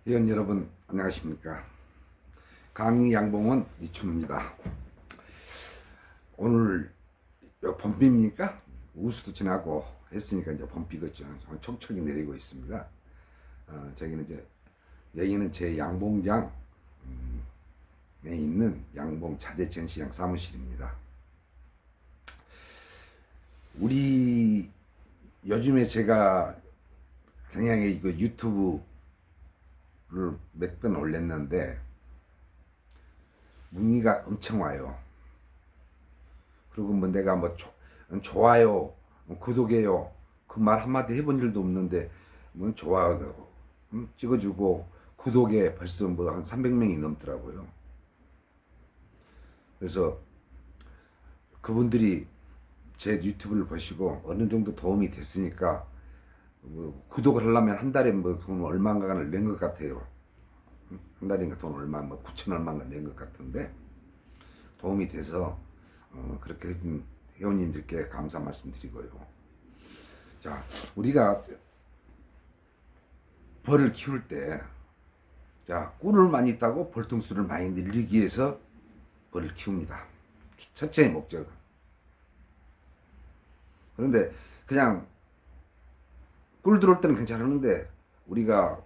회원 여러분 안녕하십니까. 강의 양봉은 이춘우입니다. 오늘 봄비입니까? 우수도 지나고 했으니까 이제 봄비겠죠. 촉촉이 내리고 있습니다. 저기는 이제 여기는 제 양봉장에 있는 양봉 자재 전시장 사무실입니다. 우리 요즘에 제가 그냥 이거 유튜브를 몇 번 올렸는데 문의가 엄청 와요. 그리고 뭐 내가 뭐 좋아요, 구독해요 그 말 한마디 해본 일도 없는데 뭐 좋아요 찍어주고 구독에 벌써 뭐 한 300명이 넘더라고요. 그래서 그분들이 제 유튜브를 보시고 어느 정도 도움이 됐으니까 뭐 구독을 하려면 한 달에 뭐 돈 얼마인가를 낸 것 같아요. 한 달인가 돈 얼마, 뭐 9천 얼마인가 낸 것 같은데 도움이 돼서 그렇게 해준 회원님들께 감사 말씀드리고요. 자, 우리가 벌을 키울 때, 자, 꿀을 많이 따고 벌통수를 많이 늘리기 위해서 벌을 키웁니다. 첫째 목적은. 그런데 그냥 꿀 들어올 때는 괜찮은데 우리가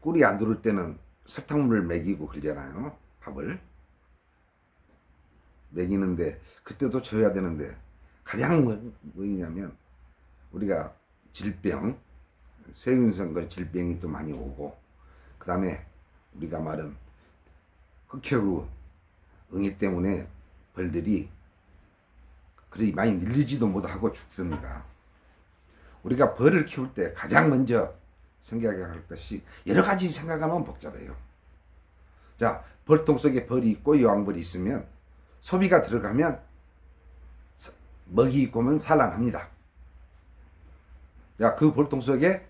꿀이 안 들어올 때는 설탕물을 먹이고 그러잖아요. 밥을 먹이는데 그때도 줘야 되는데 가장 뭐냐면 우리가 질병, 세균성거 질병이 또 많이 오고, 그 다음에 우리가 말은 흑혈루 응애 때문에 벌들이 그리 많이 늘리지도 못하고 죽습니다. 우리가 벌을 키울 때 가장 먼저 생각해야 할 것이, 여러 가지 생각하면 복잡해요. 자, 벌통 속에 벌이 있고 여왕벌이 있으면 소비가 들어가면 먹이 있고 면 산란합니다. 자, 그 벌통 속에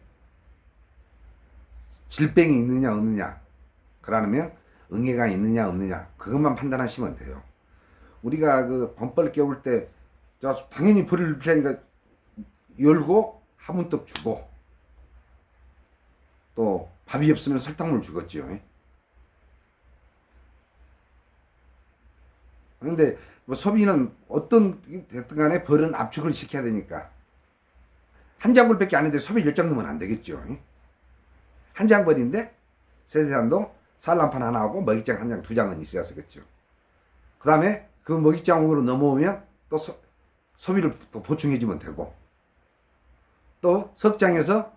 질병이 있느냐 없느냐, 그러면 응애가 있느냐 없느냐, 그것만 판단하시면 돼요. 우리가 그 범벌 깨울 때 당연히 벌을 피하니까 열고 화분떡 주고, 또 밥이 없으면 설탕물 주겠죠. 그런데 뭐 소비는 어떤 됐든 간에 벌은 압축을 시켜야 되니까 한 장벌밖에 안 했는데 소비 10장 넣으면 안 되겠죠. 한 장벌인데 세세산도 산란판 하나 하고 먹이장 한 장, 두 장은 있어야 되겠죠. 그 다음에 그 먹이장으로 넘어오면 또 소비를 또 보충해주면 되고, 또 석장에서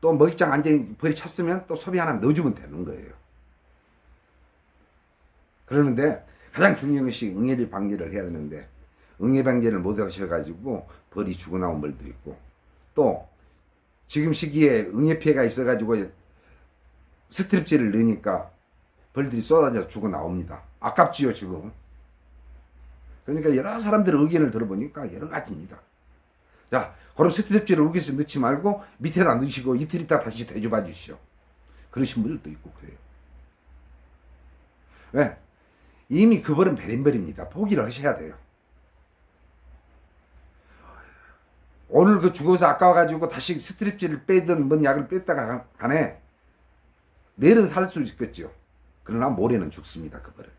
또 먹이장 안전히 벌이 찼으면 또 소비 하나 넣어주면 되는 거예요. 그러는데 가장 중요한 것이 응애 방제를 해야 되는데, 응애 방제를 못 하셔가지고 벌이 죽어나온 벌도 있고, 또 지금 시기에 응애 피해가 있어가지고 스트립질을 넣으니까 벌들이 쏟아져 죽어나옵니다. 아깝지요 지금. 그러니까 여러 사람들의 의견을 들어보니까 여러 가지입니다. 자, 그럼 스트랩질을 우겨서 넣지 말고 밑에다 넣으시고 이틀 있다 다시 대줘봐 주시오. 그러신 분들도 있고 그래요. 왜? 이미 그 벌은 베린벌입니다. 포기를 하셔야 돼요. 오늘 그 죽어서 아까워가지고 다시 스트랩질을 빼든 뭔 약을 뺐다가 간에 내일은 살 수 있겠죠. 그러나 모레는 죽습니다. 그 벌은.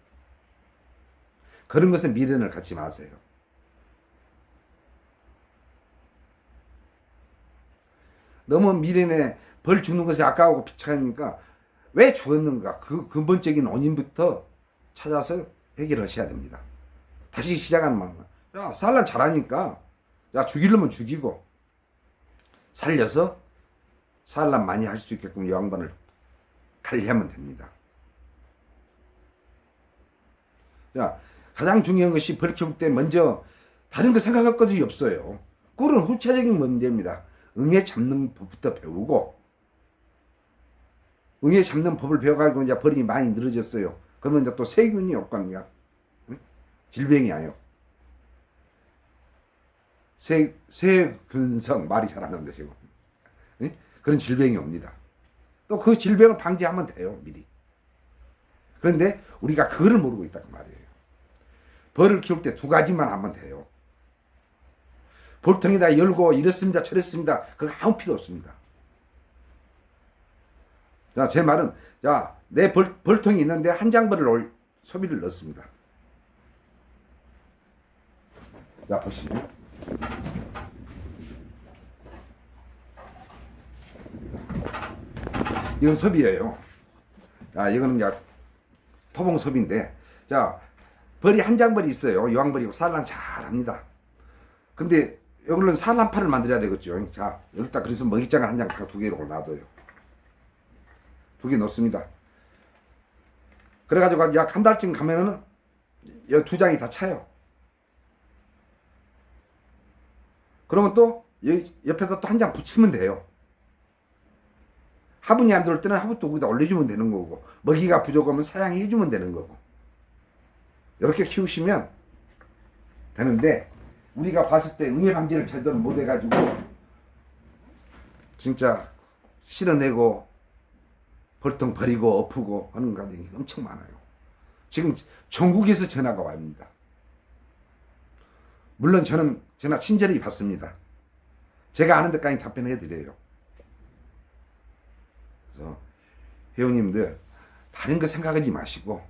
그런 것은 미련을 갖지 마세요. 너무 미련에 벌 죽는 것이 아까우고 비참하니까 왜 죽었는가, 그 근본적인 원인부터 찾아서 해결하셔야 됩니다. 다시 시작하는 마음. 야, 산란 잘하니까 야, 죽이려면 죽이고 살려서 산란 많이 할 수 있게끔 여왕벌을 관리하면 됩니다. 자, 가장 중요한 것이 벌 키울 때 먼저 다른 거 생각할 것이 없어요. 꿀은 후차적인 문제입니다. 응애 잡는 법부터 배우고, 응애 잡는 법을 배워가지고 이제 벌이 많이 늘어졌어요. 그러면 이제 또 세균이 올 겁니다. 응? 질병이 아니요. 세균성, 말이 잘 안 나는데 지금. 응? 그런 질병이 옵니다. 또 그 질병을 방지하면 돼요, 미리. 그런데 우리가 그거를 모르고 있다고 말이에요. 벌을 키울 때 두 가지만 하면 돼요. 볼통에다 열고 이렇습니다 저렇습니다 그거 아무 필요 없습니다. 자, 제 말은, 자, 내 벌통이 있는데 한 장벌을 소비를 넣습니다. 자, 보시면. 이건 소비예요. 자, 이거는 이제 토봉 소비인데, 자, 벌이 한 장벌이 있어요. 여왕벌이고 산란 잘 합니다. 근데 이걸로는 산란파를 만들어야 되겠죠. 자, 여기다 그래서 먹이장을 한 장 다 두 개로 놔둬요. 두 개 넣습니다. 그래가지고 약 한 달쯤 가면은 이 두 장이 다 차요. 그러면 또 옆에다 또 한 장 붙이면 돼요. 화분이 안 들어올 때는 화분도 거기다 올려주면 되는 거고, 먹이가 부족하면 사양해 주면 되는 거고, 이렇게 키우시면 되는데, 우리가 봤을 때 응애 방지를 제대로 못 해가지고 진짜 실어내고 벌통 버리고 엎고 하는 가정이 엄청 많아요. 지금 전국에서 전화가 옵니다. 물론 저는 전화 친절히 받습니다. 제가 아는 데까지 답변해 드려요. 그래서 회원님들 다른 거 생각하지 마시고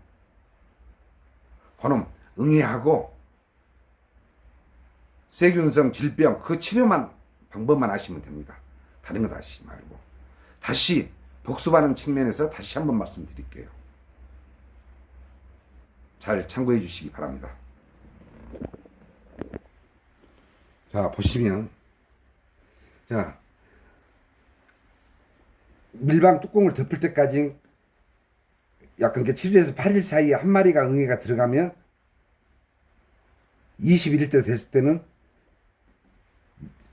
그놈 응애하고 세균성 질병 그 치료만 방법만 아시면 됩니다. 다른 거 하시지 말고. 다시 복습하는 측면에서 다시 한번 말씀드릴게요. 잘 참고해 주시기 바랍니다. 자, 보시면, 자, 밀방 뚜껑을 덮을 때까지 약간 7일에서 8일 사이에 한 마리가 응애가 들어가면 21일 때 됐을 때는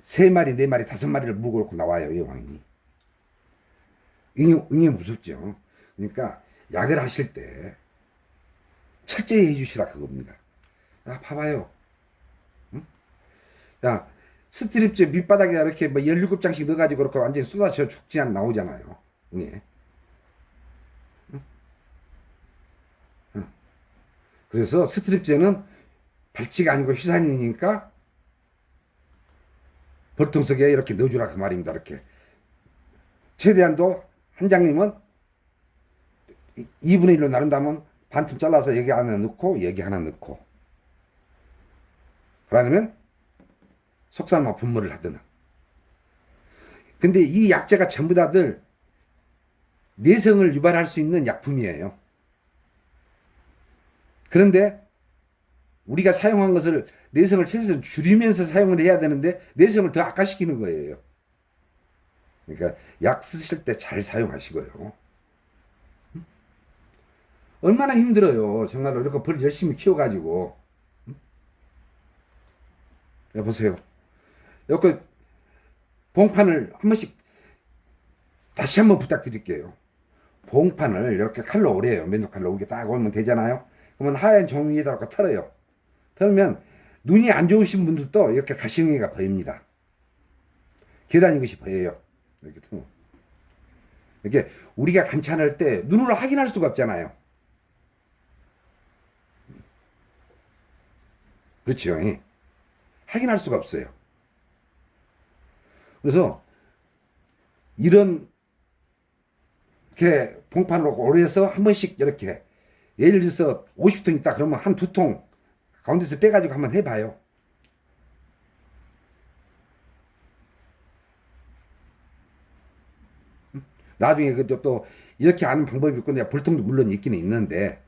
3마리, 4마리, 5마리를 물고 놓고 나와요, 여왕이. 응애 무섭죠. 그러니까 약을 하실 때 철저히 해주시라 그겁니다. 아, 봐봐요. 응? 야, 스트립즈 밑바닥에 이렇게 뭐 17장씩 넣어가지고 그렇게 완전히 쏟아져 죽지 않 나오잖아요. 응애. 응? 응. 그래서 스트립즈는 발치가 아니고 희산이니까 벌통 속에 이렇게 넣어주라 그 말입니다. 이렇게 최대한도 한 장님은 2분의 1로 나눈다면 반틈 잘라서 여기 하나 넣고 여기 하나 넣고, 그러면 속살만 분무를 하든. 근데 이 약재가 전부 다들 내성을 유발할 수 있는 약품이에요. 그런데 우리가 사용한 것을 내성을 최소한 줄이면서 사용을 해야 되는데 내성을 더 악화시키는 거예요. 그러니까 약 쓰실 때 잘 사용하시고요. 얼마나 힘들어요. 정말로 이렇게 벌 열심히 키워가지고. 보세요. 이렇게 봉판을 한 번씩 다시 한번 부탁드릴게요. 봉판을 이렇게 칼로 오래요. 맨손 칼로 이렇게 딱 오면 되잖아요. 그러면 하얀 종이에다가 털어요. 털면 눈이 안 좋으신 분들도 이렇게 가시응애가 보입니다. 계단 이것이 보여요. 이렇게 털면. 이렇게 우리가 관찰할 때 눈으로 확인할 수가 없잖아요. 그렇죠. 확인할 수가 없어요. 그래서 이런 이렇게 봉판으로 오래서 한 번씩 이렇게 예를 들어서 50통 있다 그러면 한 2통 가운데서 빼가지고 한번 해봐요. 나중에 또 이렇게 하는 방법이 있고, 내가 벌통도 물론 있기는 있는데,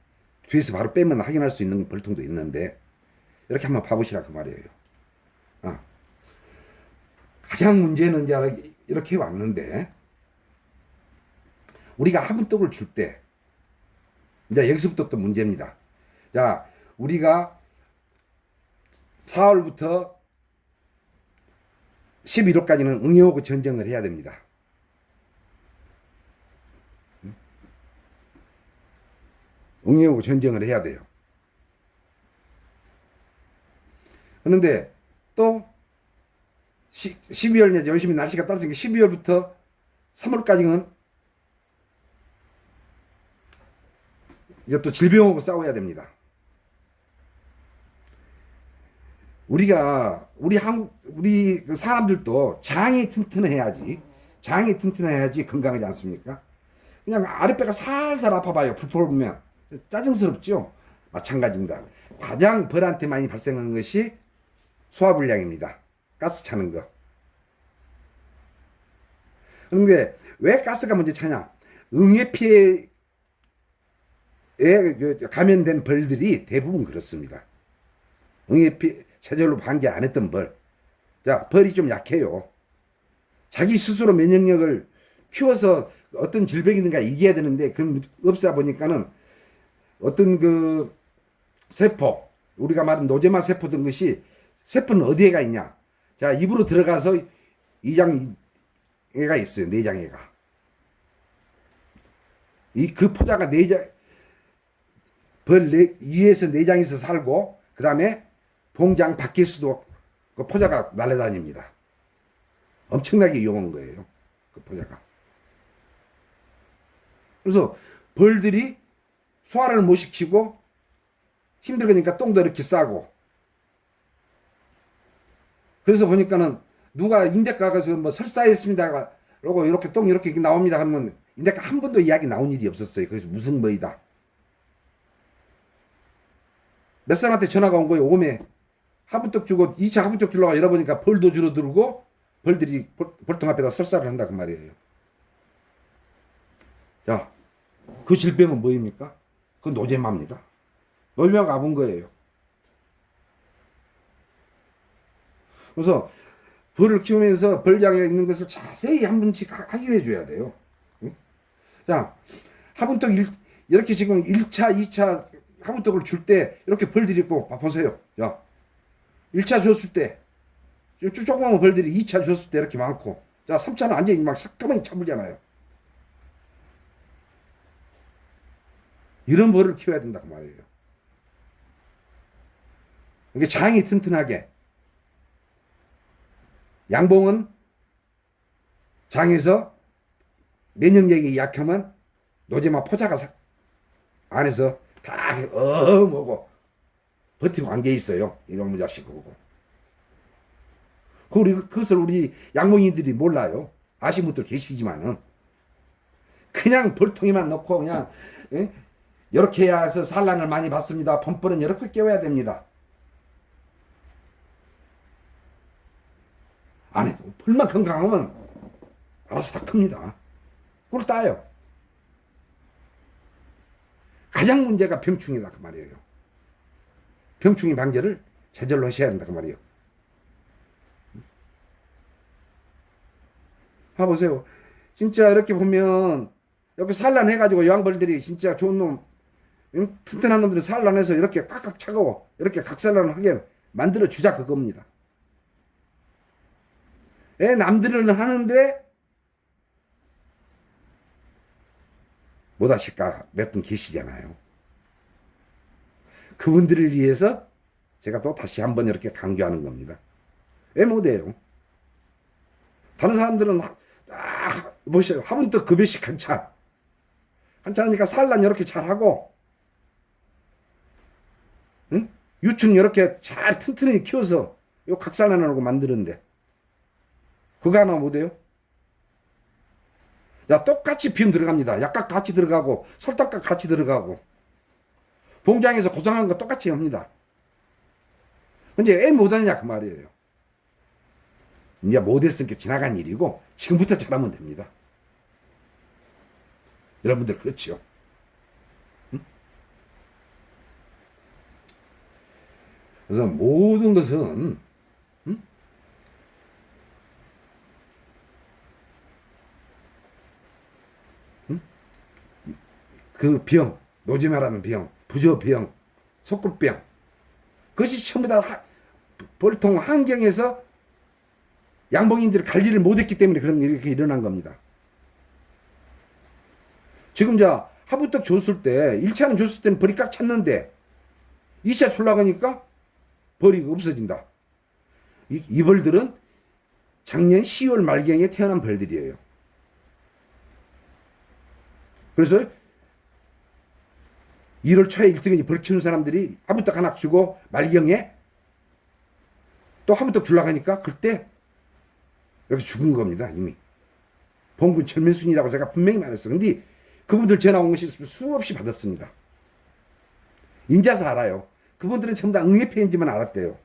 뒤에서 바로 빼면 확인할 수 있는 벌통도 있는데, 이렇게 한번 봐보시라 그 말이에요. 가장 문제는 이제 이렇게 왔는데, 우리가 화분떡을 줄 때, 이제 여기서부터 또 문제입니다. 자, 우리가 4월부터 11월까지는 응애하고 전쟁을 해야 됩니다. 응애하고 전쟁을 해야 돼요. 그런데 또 12월 열심히 날씨가 떨어지니까 12월부터 3월까지는 이제 또 질병하고 싸워야 됩니다. 우리 사람들도 장이 튼튼해야지 건강하지 않습니까? 그냥 아랫배가 살살 아파봐요. 불포를 보면. 짜증스럽죠? 마찬가지입니다. 가장 벌한테 많이 발생하는 것이 소화불량입니다. 가스 차는 거. 그런데 왜 가스가 먼저 차냐? 응애피해에 감염된 벌들이 대부분 그렇습니다. 응애피 체절로 방제 안 했던 벌. 자, 벌이 좀 약해요. 자기 스스로 면역력을 키워서 어떤 질병이든가 이겨야 되는데 그건 없다 보니까는 어떤 그 세포, 우리가 말하는 노제마 세포 등 것이 세포는 어디에가 있냐? 자, 입으로 들어가서 이장애가 있어요. 내장애가. 그 포자가 내장, 위에서 내장에서 살고, 그 다음에 봉장 밖에서도 그 포자가 날아다닙니다. 엄청나게 위험한 거예요. 그 포자가. 그래서 벌들이 소화를 못 시키고 힘들으니까 똥도 이렇게 싸고. 그래서 보니까는 누가 인대과 가서 뭐 설사했습니다. 그러고 이렇게 똥 이렇게 나옵니다 하면 인대과 한 번도 이야기 나온 일이 없었어요. 그래서 무슨 뭐이다. 몇 사람한테 전화가 온 거예요. 오메. 하부떡 주고 2차 하부떡 주려고 열어보니까 벌도 줄어들고 벌들이 벌통 앞에다 설사를 한다 그 말이에요. 자, 그 질병은 뭐입니까? 그 노제마입니다. 노제마가 아픈 거예요. 그래서 벌을 키우면서 벌장에 있는 것을 자세히 한 번씩 확인해 줘야 돼요. 응? 자, 화분떡 이렇게 지금 1차, 2차 화분떡을 줄 때 이렇게 벌들이 있고 보세요. 자, 1차 줬을 때 조그만 벌들이 2차 줬을 때 이렇게 많고, 자, 3차는 완전히 막 가만히 차물잖아요. 이런 벌을 키워야 된다 그 말이에요. 이게 장이 튼튼하게. 양봉은 장에서 면역력이 약하면 노제마 포자가 안에서 다 뭐고 버티고 앉아 있어요. 이런 자식이고. 그것을 우리 양봉인들이 몰라요. 아시는 분들 계시지만은 그냥 벌통에만 넣고 그냥 이렇게 해서 산란을 많이 받습니다. 펌벌은 이렇게 깨워야 됩니다. 안에 벌만 건강하면 알아서 다 큽니다. 그걸 따요. 가장 문제가 병충이다 그 말이에요. 병충이 방제를 제절로 하셔야 한다 그 말이에요. 봐보세요. 진짜 이렇게 보면 이렇게 산란해가지고 여왕벌들이 진짜 좋은 놈, 튼튼한 놈들이 산란해서 이렇게 꽉꽉 차고 이렇게 각산란을 하게 만들어 주자 그겁니다. 남들은 하는데 못하실까 몇 분 계시잖아요. 그분들을 위해서 제가 또 다시 한번 이렇게 강조하는 겁니다. 왜 못해요? 다른 사람들은 보세요. 화분떡 급여씩 한참 하니까 산란 이렇게 잘하고, 응? 유충 이렇게 잘 튼튼히 키워서 요 각산하라고 만드는데 그거 하나 못해요? 야, 똑같이 비움 들어갑니다. 약값 같이 들어가고 설탕값 같이 들어가고 봉장에서 고정한 거 똑같이 합니다. 근데 왜 못하느냐 그 말이에요. 이제 못했으니까 지나간 일이고 지금부터 잘하면 됩니다. 여러분들 그렇지요? 응? 그래서 모든 것은 그 병, 노지마라는 병, 부조병, 속굴병, 그것이 전부 다 벌통 환경에서 양봉인들이 관리를 못했기 때문에 그런 일이 이렇게 일어난 겁니다. 지금 자 하부떡 줬을 때 1차는 줬을 때는 벌이 꽉 찼는데 2차 출라가니까 벌이 없어진다. 이 벌들은 작년 10월 말경에 태어난 벌들이에요. 그래서 1월 초에 1등이 벌 키우는 사람들이 하부떡 하나 주고 말경에 또 하부떡 주려고 하니까 그때 여기 죽은 겁니다. 이미 봉군 철면순이라고 제가 분명히 말했어. 근데 그분들 전화 온 것이 수없이 받았습니다. 인자서 알아요. 그분들은 전부 다 응애패인지만 알았대요.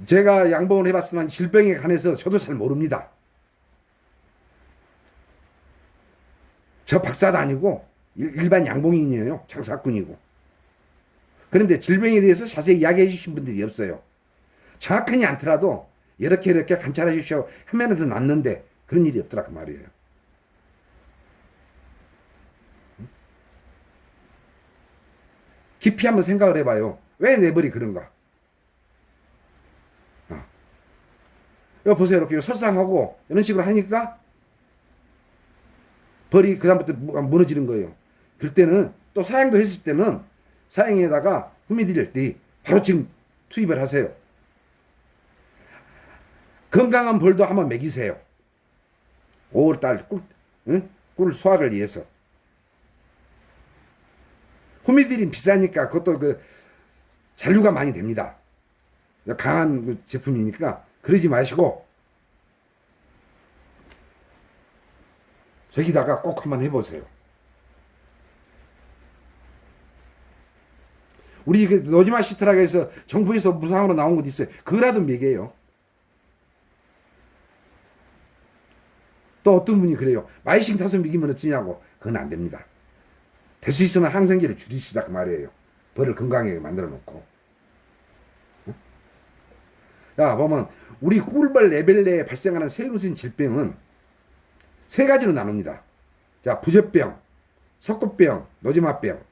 제가 양봉을 해봤지만 질병에 관해서 저도 잘 모릅니다. 저 박사도 아니고 일반 양봉인이에요. 장사꾼이고. 그런데 질병에 대해서 자세히 이야기해 주신 분들이 없어요. 정확하지 않더라도 이렇게 관찰해 주시오 하면 더 낫는데 그런 일이 없더라 그 말이에요. 깊이 한번 생각을 해봐요. 왜 내 머리 그런가? 여기 보세요. 이렇게 설상하고 이런 식으로 하니까 벌이 그다음부터 무너지는 거예요. 그럴 때는 또 사양도 했을 때는 사양에다가 후미딜 바로 지금 투입을 하세요. 건강한 벌도 한번 먹이세요. 5월달 꿀 수확을 위해서. 후미딜이 비싸니까 그것도 그 잔류가 많이 됩니다. 강한 제품이니까 그러지 마시고 저기다가 꼭 한번 해보세요. 우리 그 노지마 시트라고 해서 정부에서 무상으로 나온 것도 있어요. 그거라도 먹여요. 또 어떤 분이 그래요. 마이싱 타서 먹이면 어찌냐고. 그건 안 됩니다. 될 수 있으면 항생제를 줄이시다 그 말이에요. 벌을 건강하게 만들어 놓고. 자, 보면 우리 꿀벌 레벨 내에 발생하는 세균性질병은 세 가지로 나눕니다. 자, 부젖병, 석고병, 노지마병.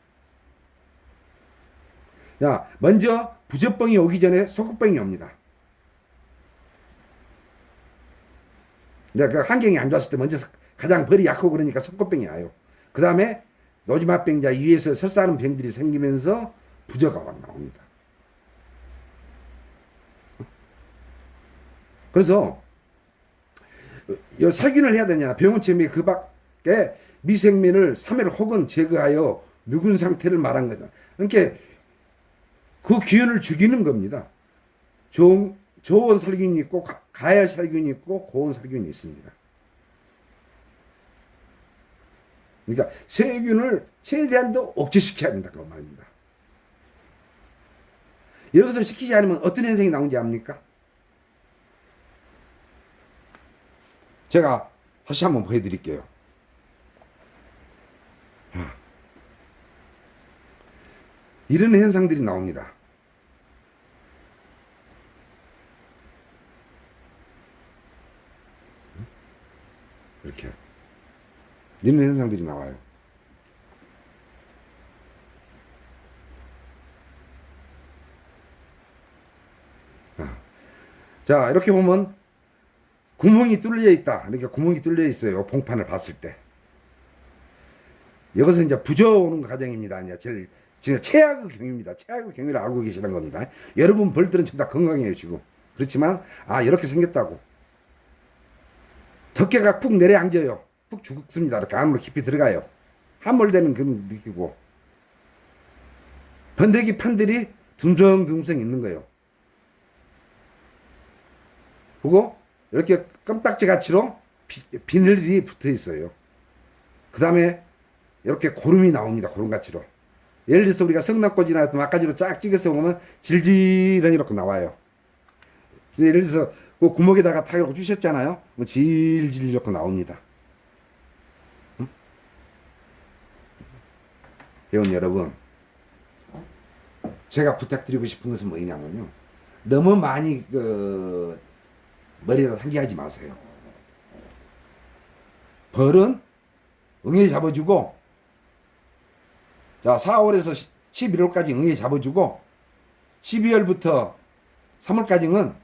자, 먼저 부젖병이 오기 전에 석고병이 옵니다. 그 환경이 안 좋았을 때 먼저 가장 벌이 약하고 그러니까 석고병이 와요. 그 다음에 노지마병, 위에서 설사하는 병들이 생기면서 부저가 나옵니다. 그래서 살균을 해야 되냐. 병원체험에 그 밖에 미생물을 3일 혹은 제거하여 묵은 상태를 말한 거죠. 그러니까 그 기운을 죽이는 겁니다. 좋은 살균이 있고 가열 살균이 있고 고온 살균이 있습니다. 그러니까 세균을 최대한도 억제시켜야 된다고 말입니다. 이것을 시키지 않으면 어떤 현상이 나오는지 압니까? 제가 다시 한번 보여드릴게요. 이런 현상들이 나옵니다. 이렇게 이런 현상들이 나와요. 자, 이렇게 보면 구멍이 뚫려 있다. 그러니까 구멍이 뚫려 있어요. 봉판을 봤을 때. 이것은 이제 부져오는 과정입니다. 이제 지금 최악의 경우입니다. 최악의 경우를 알고 계시는 겁니다. 여러분 벌들은 전부 다 건강해요, 지금. 그렇지만, 이렇게 생겼다고. 덮개가 푹 내려앉아요. 푹 죽습니다. 이렇게 안으로 깊이 들어가요. 함몰되는 그 느끼고. 번데기 판들이 듬성듬성 있는 거예요. 그리고 이렇게 껌딱지 같이로 비늘이 붙어 있어요. 그 다음에 이렇게 고름이 나옵니다. 고름같이로. 예를 들어서 우리가 성납꽂이나 막가지로 쫙 찍어서 보면 질질하니 이렇게 나와요. 예를 들어서 그 구멍에다가 탁 이렇게 주셨잖아요. 질질 이렇게 나옵니다. 응? 회원 여러분, 제가 부탁드리고 싶은 것은 뭐냐면요. 너무 많이 머리에다 상기하지 마세요. 벌은 응애 잡아주고, 자, 4월에서 11월까지 응애 잡아주고, 12월부터 3월까지는,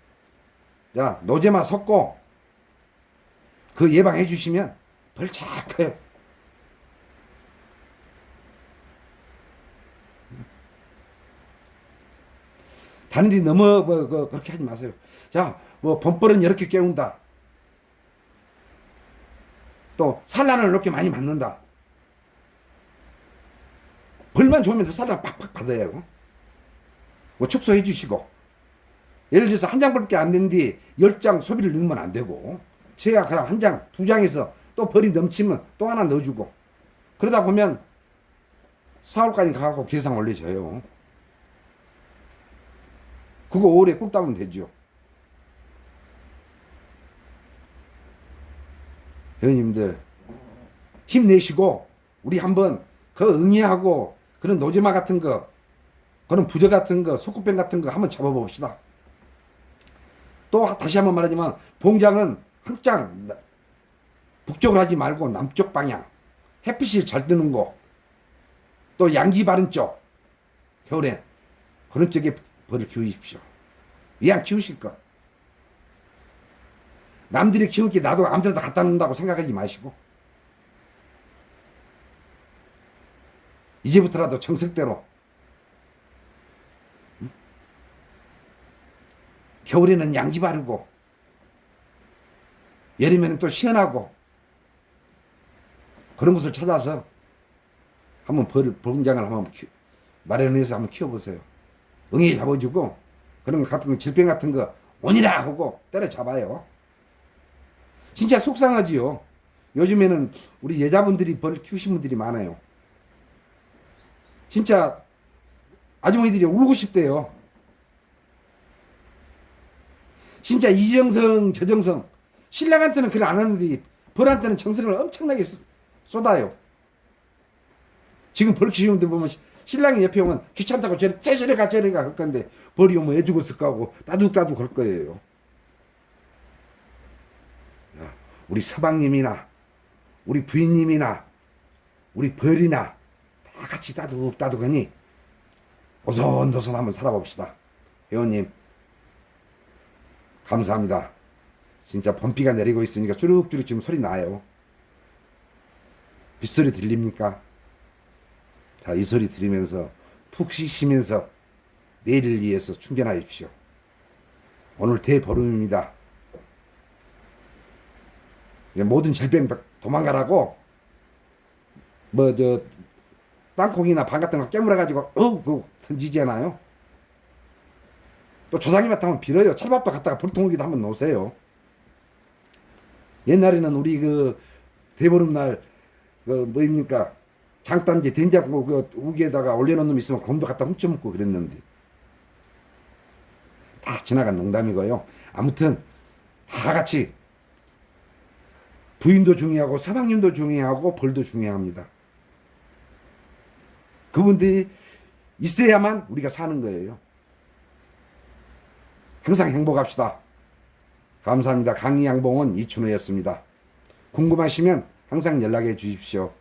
자, 노제마 섞고, 그 예방해 주시면 벌 잘 커요. 다른 데 너무 그렇게 하지 마세요. 자, 범벌은 이렇게 깨운다. 또 산란을 이렇게 많이 맞는다. 벌만 좋으면 산란 팍팍 받아야 하고, 축소해 주시고, 예를 들어서 한 장밖에 안 되는데 10장 소비를 넣으면 안 되고, 제가 그냥 한 장, 두 장에서 또 벌이 넘치면 또 하나 넣어주고, 그러다 보면 4월까지 가갖고 계산 올려줘요. 그거 5월에 꿀 따면 되죠. 회원님들 힘내시고 우리 한번 그 응애하고 그런 노지마 같은 거, 그런 부저 같은 거, 소쿠병 같은 거 한번 잡아봅시다. 또 다시 한번 말하지만 봉장은 항상 북쪽으로 하지 말고 남쪽 방향, 햇빛이 잘 뜨는 곳, 또 양지 바른 쪽, 겨울에 그런 쪽에 벌을 키우십시오. 왜 안 키우실까? 남들이 키울 게 나도 아무데나 갖다 놓는다고 생각하지 마시고, 이제부터라도 정석대로, 겨울에는 양지 바르고 여름에는 또 시원하고 그런 곳을 찾아서 한번 봉장을 한번 마련해서 한번 키워보세요. 응애 잡아주고 그런 거 같은 거, 질병 같은 거 오니라 하고 때려잡아요. 진짜 속상하지요. 요즘에는 우리 여자분들이 벌 키우신 분들이 많아요. 진짜 아주머니들이 울고 싶대요. 진짜 이정성 저정성, 신랑한테는 그걸 안 하는데 벌한테는 정성을 엄청나게 쏟아요. 지금 벌 키우는 데 보면 신랑이 옆에 오면 귀찮다고 저리 가 할 건데 벌이 오면 애 죽었을까 하고 따둑따둑 할 거예요. 우리 서방님이나 우리 부인님이나 우리 벌이나 다 같이 따둑따둑 하니 오손도손 한번 살아봅시다. 회원님 감사합니다. 진짜 봄비가 내리고 있으니까 주룩주룩 지금 소리 나요. 빗소리 들립니까? 자, 이 소리 들으면서 푹 쉬시면서 내일을 위해서 충전하십시오. 오늘 대보름입니다. 모든 질병 도망가라고 땅콩이나 반 같은 거 깨물어가지고 그거 던지잖아요. 또 조상님한테 빌어요. 찰밥도 갖다가 불통기도 한번 놓으세요. 옛날에는 우리 대보름날 뭐입니까, 장단지 된장국 우기에다가 올려놓은 놈 있으면 곰도 갖다 훔쳐먹고 그랬는데 다 지나간 농담이고요. 아무튼 다 같이 부인도 중요하고 서방님도 중요하고 벌도 중요합니다. 그분들이 있어야만 우리가 사는 거예요. 항상 행복합시다. 감사합니다. 강의양봉은 이춘호였습니다. 궁금하시면 항상 연락해 주십시오.